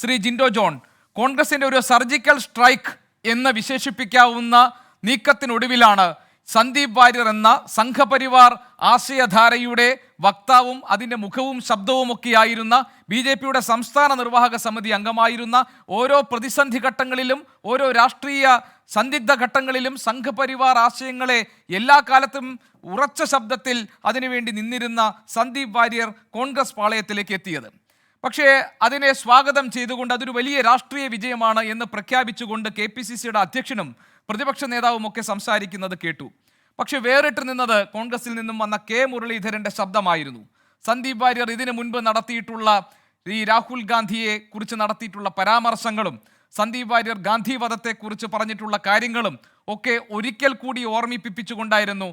Shri Jinto John, കോൺഗ്രസിന്റെ ഒരു surgical strike എന്ന് വിശേഷിപ്പിക്കാവുന്ന നീക്കത്തിനൊടുവിലാണ് സന്ദീപ് വാര്യർ എന്ന സംഘപരിവാർ ആശയധാരയുടെ വക്താവും അതിൻ്റെ മുഖവും ശബ്ദവുമൊക്കെയായിരുന്ന BJPയുടെ സംസ്ഥാന നിർവാഹക സമിതി അംഗമായിരുന്ന ഓരോ പ്രതിസന്ധി ഘട്ടങ്ങളിലും ഓരോ രാഷ്ട്രീയ സന്ദിഗ്ധ ഘട്ടങ്ങളിലും സംഘപരിവാർ ആശയങ്ങളെ എല്ലാ കാലത്തും ഉറച്ച ശബ്ദത്തിൽ അതിനുവേണ്ടി നിന്നിരുന്ന സന്ദീപ് വാര്യർ കോൺഗ്രസ് പാളയത്തിലേക്ക് എത്തിയത്. പക്ഷേ അതിനെ സ്വാഗതം ചെയ്തുകൊണ്ട് അതൊരു വലിയ രാഷ്ട്രീയ വിജയമാണ് എന്ന് പ്രഖ്യാപിച്ചുകൊണ്ട് KPCCയുടെ അധ്യക്ഷനും പ്രതിപക്ഷ നേതാവുമൊക്കെ സംസാരിക്കുന്നത് കേട്ടു. പക്ഷെ വേറിട്ട് നിന്നത് കോൺഗ്രസിൽ നിന്നും വന്ന മുരളീധരന്റെ ശബ്ദമായിരുന്നു. സന്ദീപ് വാര്യർ ഇതിനു മുൻപ് നടത്തിയിട്ടുള്ള ഈ രാഹുൽ ഗാന്ധിയെ കുറിച്ച് നടത്തിയിട്ടുള്ള പരാമർശങ്ങളും സന്ദീപ് വാര്യർ ഗാന്ധി വധത്തെക്കുറിച്ച് പറഞ്ഞിട്ടുള്ള കാര്യങ്ങളും ഒക്കെ ഒരിക്കൽ കൂടി ഓർമ്മിപ്പിച്ചുകൊണ്ടായിരുന്നു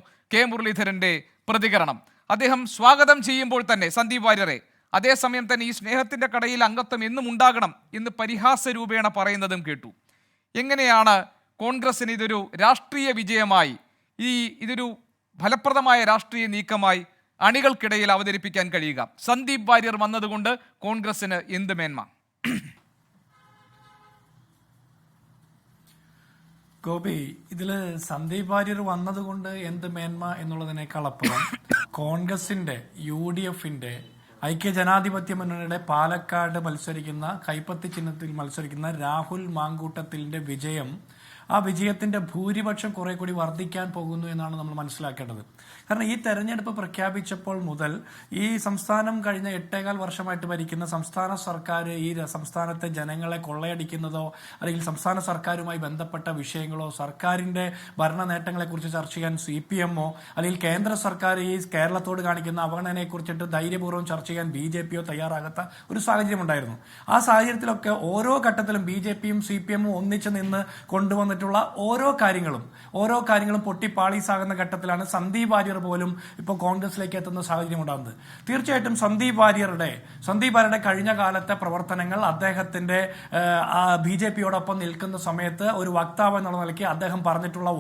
മുരളീധരന്റെ പ്രതികരണം. അദ്ദേഹം സ്വാഗതം ചെയ്യുമ്പോൾ തന്നെ സന്ദീപ് വാര്യരെ, അതേസമയം തന്നെ ഈ സ്നേഹത്തിന്റെ കടയിൽ അംഗത്വം എന്നും ഉണ്ടാകണം എന്ന് പരിഹാസ രൂപേണ പറയുന്നതും കേട്ടു. എങ്ങനെയാണ് കോൺഗ്രസിന് ഇതൊരു രാഷ്ട്രീയ വിജയമായി, ഇതൊരു ഫലപ്രദമായ രാഷ്ട്രീയ നീക്കമായി അണികൾക്കിടയിൽ അവതരിപ്പിക്കാൻ കഴിയുക? സന്ദീപ് വാര്യർ വന്നതുകൊണ്ട് കോൺഗ്രസിന് എന്ത് മേന്മ? ഗോപി, ഇതില് സന്ദീപ് വാര്യർ വന്നതുകൊണ്ട് എന്ത് മേന്മ എന്നുള്ളതിനേക്കാൾ അപ്പുറം കോൺഗ്രസിന്റെ UDFന്റെ ഐക്യജനാധിപത്യ മുന്നണിയുടെ പാലക്കാട് മത്സരിക്കുന്ന കൈപ്പത്തി ചിഹ്നത്തിൽ മത്സരിക്കുന്ന രാഹുൽ മാങ്കൂട്ടത്തിന്റെ വിജയം, ആ വിജയത്തിന്റെ ഭൂരിപക്ഷം കുറെ കൂടി വർദ്ധിക്കാൻ പോകുന്നു എന്നാണ് നമ്മൾ മനസ്സിലാക്കേണ്ടത്. കാരണം ഈ തെരഞ്ഞെടുപ്പ് പ്രഖ്യാപിച്ചപ്പോൾ മുതൽ ഈ സംസ്ഥാനം കഴിഞ്ഞ 8.25 വർഷമായിട്ട് ഭരിക്കുന്ന സംസ്ഥാന സർക്കാർ ഈ സംസ്ഥാനത്തെ ജനങ്ങളെ കൊള്ളയടിക്കുന്നതോ അല്ലെങ്കിൽ സംസ്ഥാന സർക്കാരുമായി ബന്ധപ്പെട്ട വിഷയങ്ങളോ സർക്കാരിന്റെ ഭരണ നേട്ടങ്ങളെ കുറിച്ച് ചർച്ച ചെയ്യാൻ CPMോ അല്ലെങ്കിൽ കേന്ദ്ര സർക്കാർ ഈ കേരളത്തോട് കാണിക്കുന്ന അവഗണനയെ കുറിച്ചിട്ട് ധൈര്യപൂർവ്വം ചർച്ച ചെയ്യാൻ BJPയോ തയ്യാറാകാത്ത ഒരു സാഹചര്യം ഉണ്ടായിരുന്നു. ആ സാഹചര്യത്തിലൊക്കെ ഓരോ ഘട്ടത്തിലും BJPയും CPMും ഒന്നിച്ചു നിന്ന് കൊണ്ടുവന്നിട്ടുള്ള ഓരോ കാര്യങ്ങളും പൊട്ടിപ്പാളീസാകുന്ന ഘട്ടത്തിലാണ് സന്ദീപ് വാര്യർ പോലും ഇപ്പോൾ കോൺഗ്രസിലേക്ക് എത്തുന്ന സാഹചര്യം ഉണ്ടാകുന്നത്. തീർച്ചയായിട്ടും സന്ദീപ് വാര്യരുടെ കഴിഞ്ഞ കാലത്തെ പ്രവർത്തനങ്ങൾ, അദ്ദേഹത്തിന്റെ BJPയോടൊപ്പം നിൽക്കുന്ന സമയത്ത് ഒരു വക്താവ് എന്നുള്ള നിലയ്ക്ക് അദ്ദേഹം പറഞ്ഞിട്ടുള്ള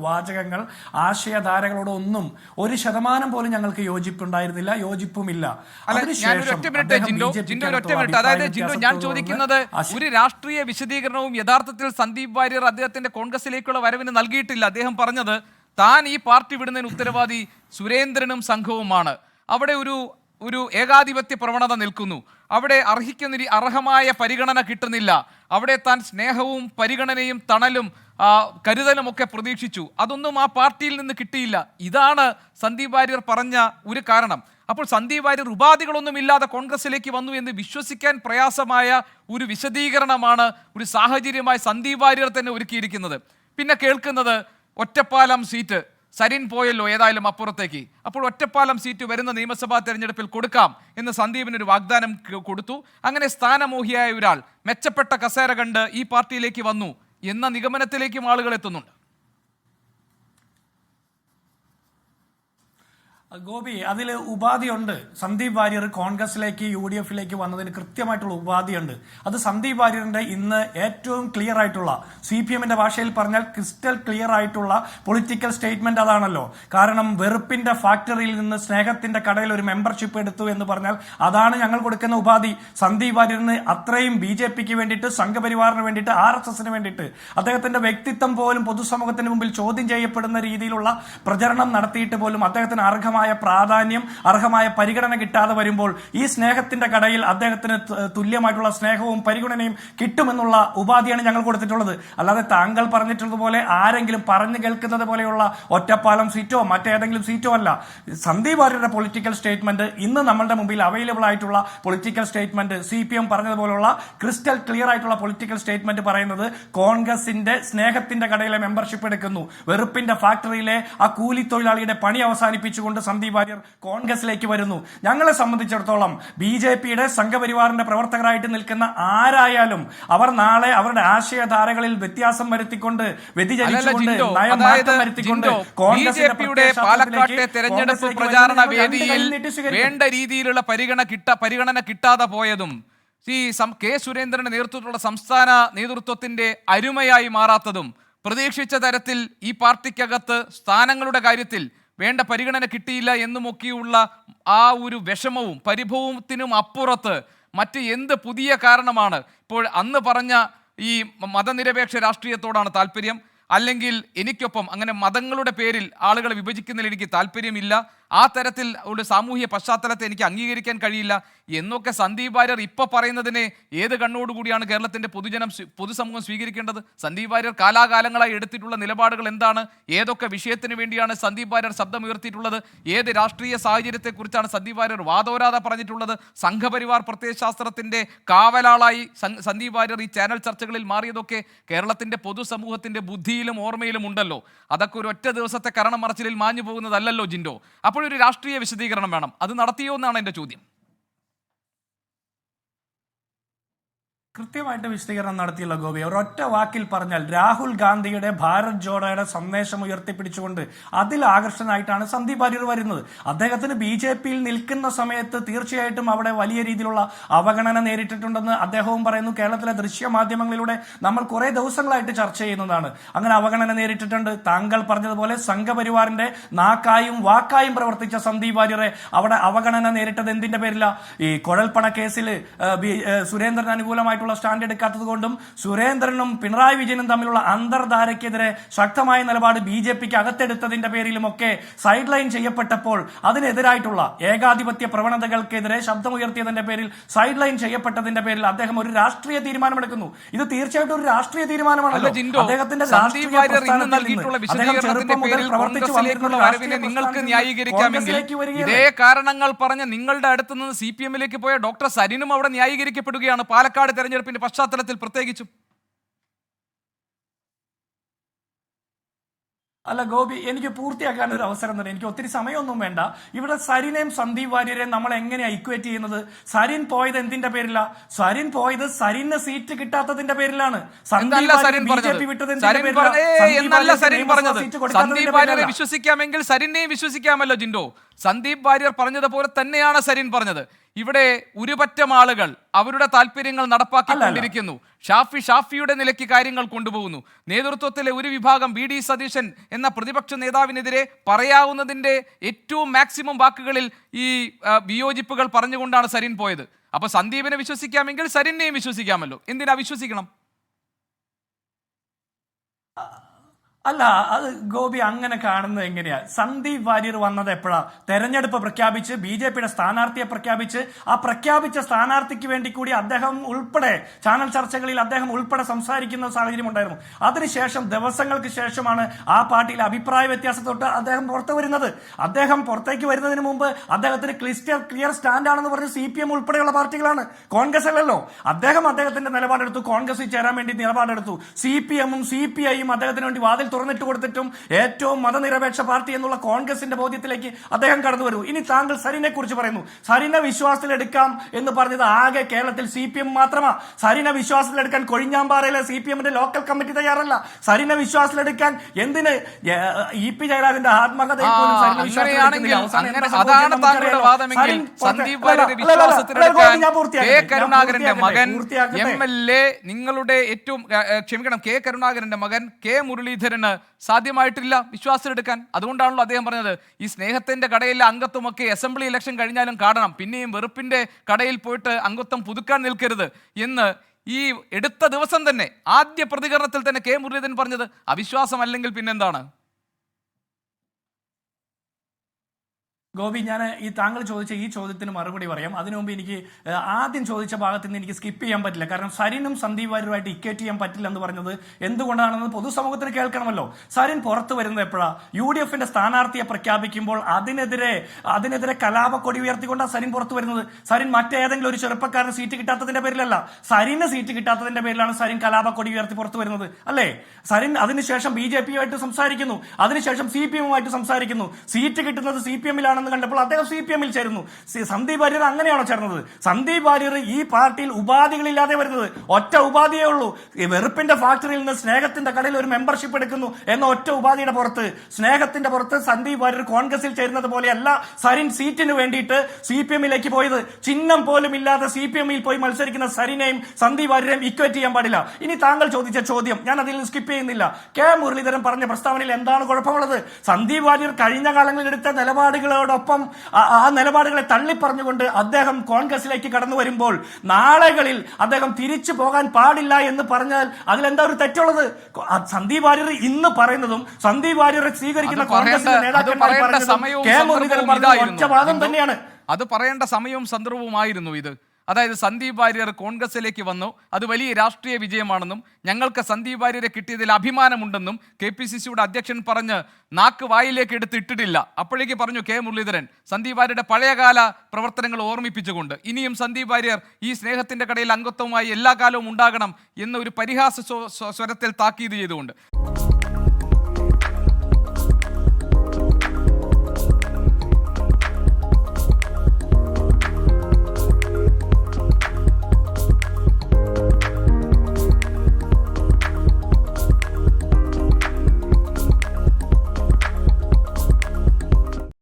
വാചകങ്ങൾ, ആശയധാരകളോടൊന്നും 1% പോലും ഞങ്ങൾക്ക് യോജിപ്പുണ്ടായിരുന്നില്ല, യോജിപ്പുമില്ല. ഞാൻ ചോദിക്കുന്നത്, ഒരു രാഷ്ട്രീയ വിശദീകരണവും യഥാർത്ഥത്തിൽ സന്ദീപ് വാര്യർ അദ്ദേഹത്തിന്റെ കോൺഗ്രസിലേക്കുള്ള വരവിന് നൽകിയിട്ടില്ല. അദ്ദേഹം പറഞ്ഞത് താൻ ഈ പാർട്ടി വിടുന്നതിന് ഉത്തരവാദി സുരേന്ദ്രനും സംഘവുമാണ്. അവിടെ ഒരു ഏകാധിപത്യ പ്രവണത നിൽക്കുന്നു. അവിടെ അർഹമായ പരിഗണന കിട്ടുന്നില്ല. അവിടെ താൻ സ്നേഹവും പരിഗണനയും തണലും കരുതലും ഒക്കെ പ്രതീക്ഷിച്ചു. അതൊന്നും ആ പാർട്ടിയിൽ നിന്ന് കിട്ടിയില്ല. ഇതാണ് സന്ദീപ് വാര്യർ പറഞ്ഞ ഒരു കാരണം. അപ്പോൾ സന്ദീപ് വാര്യർ ഉപാധികളൊന്നും ഇല്ലാതെ കോൺഗ്രസിലേക്ക് വന്നു എന്ന് വിശ്വസിക്കാൻ പ്രയാസമായ ഒരു വിശദീകരണമാണ്, ഒരു സാഹചര്യമായി സന്ദീപ് വാര്യർ തന്നെ ഒരുക്കിയിരിക്കുന്നത്. പിന്നെ കേൾക്കുന്നത് ഒറ്റപ്പാലം സീറ്റ് സരിൻ പോയല്ലോ ഏതായാലും അപ്പുറത്തേക്ക്, അപ്പോൾ ഒറ്റപ്പാലം സീറ്റ് വരുന്ന നിയമസഭാ തെരഞ്ഞെടുപ്പിൽ കൊടുക്കാം എന്ന് സന്ദീപിനൊരു വാഗ്ദാനം കൊടുത്തു. അങ്ങനെ സ്ഥാനമോഹിയായ ഒരാൾ മെച്ചപ്പെട്ട കസേര കണ്ട് ഈ പാർട്ടിയിലേക്ക് വന്നു എന്ന നിഗമനത്തിലേക്കും ആളുകൾ എത്തുന്നുണ്ട്. ഗോപി, അതിൽ ഉപാധിയുണ്ട്. സന്ദീപ് വാര്യർ കോൺഗ്രസിലേക്ക് UDFിലേക്ക് വന്നതിന് കൃത്യമായിട്ടുള്ള ഉപാധിയുണ്ട്. അത് സന്ദീപ് വാര്യറിന്റെ ഇന്ന് ഏറ്റവും ക്ലിയർ ആയിട്ടുള്ള, CPMന്റെ ഭാഷയിൽ പറഞ്ഞാൽ ക്രിസ്റ്റൽ ക്ലിയർ ആയിട്ടുള്ള പൊളിറ്റിക്കൽ സ്റ്റേറ്റ്മെന്റ് അതാണല്ലോ. കാരണം വെറുപ്പിന്റെ ഫാക്ടറിയിൽ നിന്ന് സ്നേഹത്തിന്റെ കടയിൽ ഒരു മെമ്പർഷിപ്പ് എടുത്തു എന്ന് പറഞ്ഞാൽ അതാണ് ഞങ്ങൾ കൊടുക്കുന്ന ഉപാധി. സന്ദീപ് വാര്യറിന് അത്രയും BJPക്ക് വേണ്ടിയിട്ട്, സംഘപരിവാറിന് വേണ്ടിയിട്ട്, RSSന് വേണ്ടിയിട്ട് അദ്ദേഹത്തിന്റെ വ്യക്തിത്വം പോലും പൊതുസമൂഹത്തിന് മുമ്പിൽ ചോദ്യം ചെയ്യപ്പെടുന്ന രീതിയിലുള്ള പ്രചരണം നടത്തിയിട്ട് പോലും അദ്ദേഹത്തിന് അർഹമായ പ്രാധാന്യം, അർഹമായ പരിഗണന കിട്ടാതെ വരുമ്പോൾ ഈ സ്നേഹത്തിന്റെ കടയിൽ അദ്ദേഹത്തിന് തുല്യമായിട്ടുള്ള സ്നേഹവും പരിഗണനയും കിട്ടുമെന്നുള്ള ഉപാധിയാണ് ഞങ്ങൾ കൊടുത്തിട്ടുള്ളത്. അല്ലാതെ താങ്കൾ പറഞ്ഞിട്ടുള്ളതുപോലെ ആരെങ്കിലും പറഞ്ഞു കേൾക്കുന്നത് പോലെയുള്ള ഒറ്റപ്പാലം സീറ്റോ മറ്റേതെങ്കിലും സീറ്റോ അല്ല. സന്ദീപ് വാര്യരുടെ പൊളിറ്റിക്കൽ സ്റ്റേറ്റ്മെന്റ് ഇന്ന് നമ്മളുടെ മുമ്പിൽ അവൈലബിൾ ആയിട്ടുള്ള പൊളിറ്റിക്കൽ സ്റ്റേറ്റ്മെന്റ്, CPM പറഞ്ഞതുപോലുള്ള ക്രിസ്റ്റൽ ക്ലിയർ ആയിട്ടുള്ള പൊളിറ്റിക്കൽ സ്റ്റേറ്റ്മെന്റ് പറയുന്നത് കോൺഗ്രസിന്റെ സ്നേഹത്തിന്റെ കടയിലെ മെമ്പർഷിപ്പ് എടുക്കുന്നു. വെറുപ്പിന്റെ ഫാക്ടറിയിലെ ആ കൂലി തൊഴിലാളിയുടെ പണി അവസാനിപ്പിച്ചുകൊണ്ട് സന്ദീപ് വാര്യർ കോൺഗ്രസിലേക്ക് വരുന്നു. ഞങ്ങളെ സംബന്ധിച്ചിടത്തോളം BJPയുടെ സംഘപരിവാറിന്റെ പ്രവർത്തകരായിട്ട് നിൽക്കുന്ന ആരായാലും അവർ നാളെ അവരുടെ ആശയധാരകളിൽ വ്യത്യാസം വരുത്തിക്കൊണ്ട്, വ്യതിചലിച്ചുകൊണ്ട്, നയമാറ്റം വരുത്തിക്കൊണ്ട് BJPയുടെ പാലക്കാട്ടെ തെരഞ്ഞെടുപ്പ് പ്രചാരണ വേദിയിൽ വേണ്ട രീതിയിലുള്ള പരിഗണന കിട്ടാതെ പോയതും സുരേന്ദ്രന്റെ നേതൃത്വത്തിലുള്ള സംസ്ഥാന നേതൃത്വത്തിന്റെ അരുമയായി മാറാത്തതും, പ്രതീക്ഷിച്ച തരത്തിൽ ഈ പാർട്ടിക്കകത്ത് സ്ഥാനങ്ങളുടെ കാര്യത്തിൽ വേണ്ട പരിഗണന കിട്ടിയില്ല എന്നുമൊക്കെയുള്ള ആ ഒരു വിഷമവും പരിഭവത്തിനും അപ്പുറത്ത് മറ്റ് എന്ത് പുതിയ കാരണമാണ്? ഇപ്പോൾ അന്ന് പറഞ്ഞ ഈ മതനിരപേക്ഷ രാഷ്ട്രീയത്തോടാണ് താല്പര്യം, അല്ലെങ്കിൽ എനിക്കൊപ്പം അങ്ങനെ മതങ്ങളുടെ പേരിൽ ആളുകളെ വിഭജിക്കുന്നതിൽ എനിക്ക് താല്പര്യമില്ല, ആ തരത്തിൽ ഒരു സാമൂഹ്യ പശ്ചാത്തലത്തെ എനിക്ക് അംഗീകരിക്കാൻ കഴിയില്ല എന്നൊക്കെ സന്ദീപ് വാര്യർ ഇപ്പോൾ പറയുന്നതിനെ ഏത് കണ്ണോടുകൂടിയാണ് കേരളത്തിൻ്റെ പൊതുസമൂഹം സ്വീകരിക്കേണ്ടത്? സന്ദീപ് വാര്യർ കാലാകാലങ്ങളായി എടുത്തിട്ടുള്ള നിലപാടുകൾ എന്താണ്? ഏതൊക്കെ വിഷയത്തിന് വേണ്ടിയാണ് സന്ദീപ് വാര്യർ ശബ്ദമുയർത്തിയിട്ടുള്ളത്? ഏത് രാഷ്ട്രീയ സാഹചര്യത്തെക്കുറിച്ചാണ് സന്ദീപ് വാര്യർ വാദോരാതെ പറഞ്ഞിട്ടുള്ളത്? സംഘപരിവാർ പ്രത്യയശാസ്ത്രത്തിൻ്റെ കാവലാളായി സന്ദീപ് വാര്യർ ഈ ചാനൽ ചർച്ചകളിൽ മാറിയതൊക്കെ കേരളത്തിൻ്റെ പൊതുസമൂഹത്തിൻ്റെ ബുദ്ധിയിലും ഓർമ്മയിലും ഉണ്ടല്ലോ. അതൊക്കെ ഒരു ഒറ്റ ദിവസത്തെ കരണം മറച്ചിലിൽ മാഞ്ഞു പോകുന്നതല്ലല്ലോ ജിൻഡോ. അപ്പോഴൊരു രാഷ്ട്രീയ വിശദീകരണം വേണം. അത് നടത്തിയോ എന്നാണ് എൻ്റെ ചോദ്യം. കൃത്യമായിട്ട് വിശദീകരണം നടത്തിയുള്ള ഗോപി. ഒരൊറ്റ വാക്കിൽ പറഞ്ഞാൽ രാഹുൽ ഗാന്ധിയുടെ ഭാരത് ജോഡോയുടെ സന്ദേശം ഉയർത്തിപ്പിടിച്ചുകൊണ്ട് അതിൽ ആകർഷനായിട്ടാണ് സന്ദീപ് വാര്യർ വരുന്നത്. അദ്ദേഹത്തിന് BJP-യിൽ നിൽക്കുന്ന സമയത്ത് തീർച്ചയായിട്ടും അവിടെ വലിയ രീതിയിലുള്ള അവഗണന നേരിട്ടിട്ടുണ്ടെന്ന് അദ്ദേഹവും പറയുന്നു. കേരളത്തിലെ ദൃശ്യമാധ്യമങ്ങളിലൂടെ നമ്മൾ കുറെ ദിവസങ്ങളായിട്ട് ചർച്ച ചെയ്യുന്നതാണ്. അങ്ങനെ അവഗണന നേരിട്ടിട്ടുണ്ട്. താങ്കൾ പറഞ്ഞതുപോലെ സംഘപരിവാറിന്റെ നാക്കായും വാക്കായും പ്രവർത്തിച്ച സന്ദീപ് വാര്യരെ അവിടെ അവഗണന നേരിട്ടത് എന്തിന്റെ പേരില? ഈ കുഴൽപ്പണ കേസിൽ സുരേന്ദ്രൻ അനുകൂലമായിട്ട് സ്റ്റാൻഡ് എടുക്കാത്തത് കൊണ്ടും സുരേന്ദ്രനും പിണറായി വിജയനും തമ്മിലുള്ള അന്തർധാരയ്ക്കെതിരെ ശക്തമായ നിലപാട് BJP-ക്ക് അകത്തെടുത്തതിന്റെ പേരിലുമൊക്കെ സൈഡ് ലൈൻ ചെയ്യപ്പെട്ടപ്പോൾ അതിനെതിരായിട്ടുള്ള ഏകാധിപത്യ പ്രവണതകൾക്കെതിരെ ശബ്ദമുയർത്തിയതിന്റെ പേരിൽ സൈഡ് ലൈൻ ചെയ്യപ്പെട്ടതിന്റെ പേരിൽ അദ്ദേഹം ഒരു രാഷ്ട്രീയ തീരുമാനമെടുക്കുന്നു. ഇത് തീർച്ചയായിട്ടും ഒരു രാഷ്ട്രീയ തീരുമാനമാണല്ലോ. അദ്ദേഹത്തിന്റെ നിങ്ങൾക്ക് ന്യായീകരിക്കാമെങ്കിൽ ഇതേ കാരണങ്ങൾ പറഞ്ഞ നിങ്ങളുടെ അടുത്ത് നിന്ന് CPM-ലേക്ക് പോയ ഡോക്ടർ സരിനും അവിടെ ന്യായീകരിക്കപ്പെടുകയാണ് പാലക്കാട് തെരഞ്ഞെടുപ്പിന്റെ പശ്ചാത്തലത്തിൽ പ്രത്യേകിച്ചും. അല്ല ഗോപി, എനിക്ക് പൂർത്തിയാക്കാൻ ഒരു അവസരം തന്നെ. എനിക്ക് ഒത്തിരി സമയമൊന്നും വേണ്ട. ഇവിടെ സരിനെയും സന്ദീപ് വാര്യരെയും നമ്മൾ എങ്ങനെയാ ഇക്വേറ്റ് ചെയ്യുന്നത്? സരിൻ പോയത് എന്തിന്റെ പേരില? സരിൻ പോയത് സരിന് സീറ്റ് കിട്ടാത്തതിന്റെ പേരിലാണ്. സന്ദീപ് വാര്യരെ വിശ്വസിക്കാമെങ്കിൽ സരിനെയും വിശ്വസിക്കാമല്ലോ ജിൻഡോ. സന്ദീപ് വാര്യർ പറഞ്ഞതുപോലെ തന്നെയാണ് സരിൻ പറഞ്ഞത്. ഇവിടെ ഒരുപറ്റം ആളുകൾ അവരുടെ താല്പര്യങ്ങൾ നടപ്പാക്കിക്കൊണ്ടിരിക്കുന്നു. ഷാഫിയുടെ നിലയ്ക്ക് കാര്യങ്ങൾ കൊണ്ടുപോകുന്നു. നേതൃത്വത്തിലെ ഒരു വിഭാഗം BD സതീശൻ എന്ന പ്രതിപക്ഷ നേതാവിനെതിരെ പറയാവുന്നതിൻ്റെ ഏറ്റവും മാക്സിമം വാക്കുകളിൽ ഈ വിയോജിപ്പുകൾ പറഞ്ഞുകൊണ്ടാണ് സരിൻ പോയത്. അപ്പൊ സന്ദീപിനെ വിശ്വസിക്കാമെങ്കിൽ സരിനെയും വിശ്വസിക്കാമല്ലോ. എന്തിനാ വിശ്വസിക്കണം? അല്ല, അത് ഗോപി അങ്ങനെ കാണുന്നത് എങ്ങനെയാ? സന്ദീപ് വാര്യർ വന്നത് എപ്പോഴാ? തെരഞ്ഞെടുപ്പ് പ്രഖ്യാപിച്ച് BJP-യുടെ സ്ഥാനാർത്ഥിയെ പ്രഖ്യാപിച്ച് ആ പ്രഖ്യാപിച്ച സ്ഥാനാർത്ഥിക്ക് വേണ്ടി കൂടി അദ്ദേഹം ഉൾപ്പെടെ ചാനൽ ചർച്ചകളിൽ അദ്ദേഹം ഉൾപ്പെടെ സംസാരിക്കുന്ന സാഹചര്യം ഉണ്ടായിരുന്നു. അതിനുശേഷം ദിവസങ്ങൾക്ക് ശേഷമാണ് ആ പാർട്ടിയിലെ അഭിപ്രായ വ്യത്യാസത്തോട്ട് അദ്ദേഹം പുറത്തു വരുന്നത്. അദ്ദേഹം പുറത്തേക്ക് വരുന്നതിന് മുമ്പ് അദ്ദേഹത്തിന് ക്ലിയർ സ്റ്റാൻഡ് ആണെന്ന് പറഞ്ഞ് CPM ഉൾപ്പെടെയുള്ള പാർട്ടികളാണ്, കോൺഗ്രസ് അല്ലല്ലോ. അദ്ദേഹത്തിന്റെ നിലപാടെടുത്തു, കോൺഗ്രസിൽ ചേരാൻ വേണ്ടി നിലപാടെടുത്തു. CPM-ഉം CPI-യും അദ്ദേഹത്തിന് വേണ്ടി വാതിൽ തുറന്നിട്ട് കൊടുത്തിട്ടും ഏറ്റവും മതനിരപേക്ഷ പാർട്ടി എന്നുള്ള കോൺഗ്രസിന്റെ ബോധ്യത്തിലേക്ക് അദ്ദേഹം കടന്നു വരൂ. ഇനി താങ്കൾ സരിനെ കുറിച്ച് പറയുന്നു. സരിനെ വിശ്വാസത്തിലെടുക്കാം എന്ന് പറഞ്ഞത് ആകെ കേരളത്തിൽ CPM മാത്രമാണ്. സരിനെ വിശ്വാസത്തിലെടുക്കാൻ കൊഴിഞ്ഞാമ്പാറയിലെ CPM-ന്റെ ലോക്കൽ കമ്മിറ്റി തയ്യാറല്ല. സരിനെ വിശ്വാസത്തിലെടുക്കാൻ എന്തിന് EP ജയരാജന്റെ ആത്മകഥയിൽ പോലും നിങ്ങളുടെ ഏറ്റവും ക്ഷമിക്കണം കെ കരുണാകരന്റെ മകൻ K മുരളീധരൻ സാധ്യമായിട്ടില്ല വിശ്വാസത്തിലെടുക്കാൻ. അതുകൊണ്ടാണല്ലോ അദ്ദേഹം പറഞ്ഞത് ഈ സ്നേഹത്തിന്റെ കടയിലെ അംഗത്വമൊക്കെ അസംബ്ലി ഇലക്ഷൻ കഴിഞ്ഞാലും കാണണം, പിന്നെയും വെറുപ്പിന്റെ കടയിൽ പോയിട്ട് അംഗത്വം പുതുക്കാൻ നിൽക്കരുത് എന്ന് ഈ എടുത്ത ദിവസം തന്നെ ആദ്യ പ്രതികരണത്തിൽ തന്നെ K മുരളീധരൻ പറഞ്ഞത്. അവിശ്വാസം അല്ലെങ്കിൽ പിന്നെന്താണ്? ഗോപി, ഞാൻ ഈ താങ്കൾ ചോദിച്ച ഈ ചോദ്യത്തിന് മറുപടി പറയാം. അതിനു മുമ്പ് എനിക്ക് ആദ്യം ചോദിച്ച ഭാഗത്ത് നിന്ന് എനിക്ക് സ്കിപ്പ് ചെയ്യാൻ പറ്റില്ല. കാരണം സരിനും സന്ദീപ് വാര്യരുമായിട്ട് ഇക്വേറ്റ് ചെയ്യാൻ പറ്റില്ല എന്ന് പറഞ്ഞത് എന്തുകൊണ്ടാണെന്ന് പൊതുസമൂഹത്തിന് കേൾക്കണമല്ലോ. സരിൻ പുറത്തു വരുന്നത് എപ്പോഴാ? UDF-ന്റെ സ്ഥാനാർത്ഥിയെ പ്രഖ്യാപിക്കുമ്പോൾ അതിനെതിരെ കലാപക്കൊടി ഉയർത്തിക്കൊണ്ടാണ് സരിൻ പുറത്തു വരുന്നത്. സരിൻ മറ്റേതെങ്കിലും ഒരു ചെറുപ്പക്കാരന് സീറ്റ് കിട്ടാത്തതിന്റെ പേരിലല്ല, സരിന് സീറ്റ് കിട്ടാത്തതിന്റെ പേരിലാണ് സരിൻ കലാപക്കൊടി ഉയർത്തി പുറത്തു വരുന്നത്, അല്ലേ? സരിൻ അതിനുശേഷം BJP-യുമായിട്ട് സംസാരിക്കുന്നു, അതിനുശേഷം CPM-ഉമായിട്ട് സംസാരിക്കുന്നു. സീറ്റ് കിട്ടുന്നത് CPM-ലാണ് കണ്ടപ്പോൾ അദ്ദേഹം CPM-ൽ ചേരുന്നു. സന്ദീപ് വാര്യർ അങ്ങനെയാണോ ചേർന്നത്? സന്ദീപ് വാര്യർ ഈ പാർട്ടിയിൽ ഉപാധികളില്ലാതെ വരുന്നത്. ഒറ്റ ഉപാധിയേ ഉള്ളൂ. ഈ വെറുപ്പിന്റെ ഫാക്ടറിയിൽ നിന്ന് സ്നേഹത്തിന്റെ കടയിൽ ഒരു മെമ്പർഷിപ്പ് എടുക്കുന്നു എന്ന ഒറ്റ ഉപാധിയുടെ പുറത്ത്, സ്നേഹത്തിന്റെ പുറത്ത് സന്ദീപ് വാര്യർ കോൺഗ്രസിൽ ചേരുന്നത് പോലെയല്ല സരിൻ സീറ്റിന് വേണ്ടിയിട്ട് CPM-ലേക്ക് പോയത്. ചിഹ്നം പോലും ഇല്ലാതെ CPM-ൽ പോയി മത്സരിക്കുന്ന സരിനെയും സന്ദീപ് വാര്യരെയും ഇക്വേറ്റ് ചെയ്യാൻ പാടില്ല. ഇനി താങ്കൾ ചോദിച്ച ചോദ്യം ഞാൻ അതിൽ സ്കിപ്പ് ചെയ്യുന്നില്ല. K മുരളീധരൻ പറഞ്ഞ പ്രസ്താവനയിൽ എന്താണ് കുഴപ്പമുള്ളത്? സന്ദീപ് വാര്യർ കഴിഞ്ഞ കാലങ്ങളിൽ എടുത്ത നിലപാടുകളോട് വാര്യരോടൊപ്പം ആ നിലപാടുകളെ തള്ളിപ്പറഞ്ഞുകൊണ്ട് അദ്ദേഹം കോൺഗ്രസിലേക്ക് കടന്നു വരുമ്പോൾ നാളുകളിൽ അദ്ദേഹം തിരിച്ചു പോകാൻ പാടില്ല എന്ന് പറഞ്ഞാൽ അതിലെന്താ ഒരു തെറ്റുള്ളത്? സന്ദീപ് വാര്യർ ഇന്ന് പറയുന്നതും സന്ദീപ് വാര്യരെ സ്വീകരിക്കുന്ന കോൺഗ്രസിന്റെ നേതാക്കന്മാർ പറയുന്നതും കെ മുരളീധരൻ പറഞ്ഞ ഒറ്റ വാദം തന്നെയാണ്. അത് പറയേണ്ട സമയവും സന്ദർഭവുമായിരുന്നു ഇത്. അതായത് സന്ദീപ് വാര്യർ കോൺഗ്രസിലേക്ക് വന്നു, അത് വലിയ രാഷ്ട്രീയ വിജയമാണെന്നും ഞങ്ങൾക്ക് സന്ദീപ് വാര്യരെ കിട്ടിയതിൽ അഭിമാനമുണ്ടെന്നും KPCCയുടെ അധ്യക്ഷൻ പറഞ്ഞ് നാക്ക് വായിലേക്ക് എടുത്തിട്ടിട്ടില്ല. അപ്പോഴേക്ക് പറഞ്ഞു കെ മുരളീധരൻ സന്ദീപ് വാര്യരുടെ പഴയകാല പ്രവർത്തനങ്ങൾ ഓർമ്മിപ്പിച്ചുകൊണ്ട് ഇനിയും സന്ദീപ് വാര്യർ ഈ സ്നേഹത്തിന്റെ കടയിൽ അംഗത്വമായി എല്ലാ കാലവും ഉണ്ടാകണം എന്ന ഒരു പരിഹാസ സ്വരത്തിൽ താക്കീത് ചെയ്തുകൊണ്ട്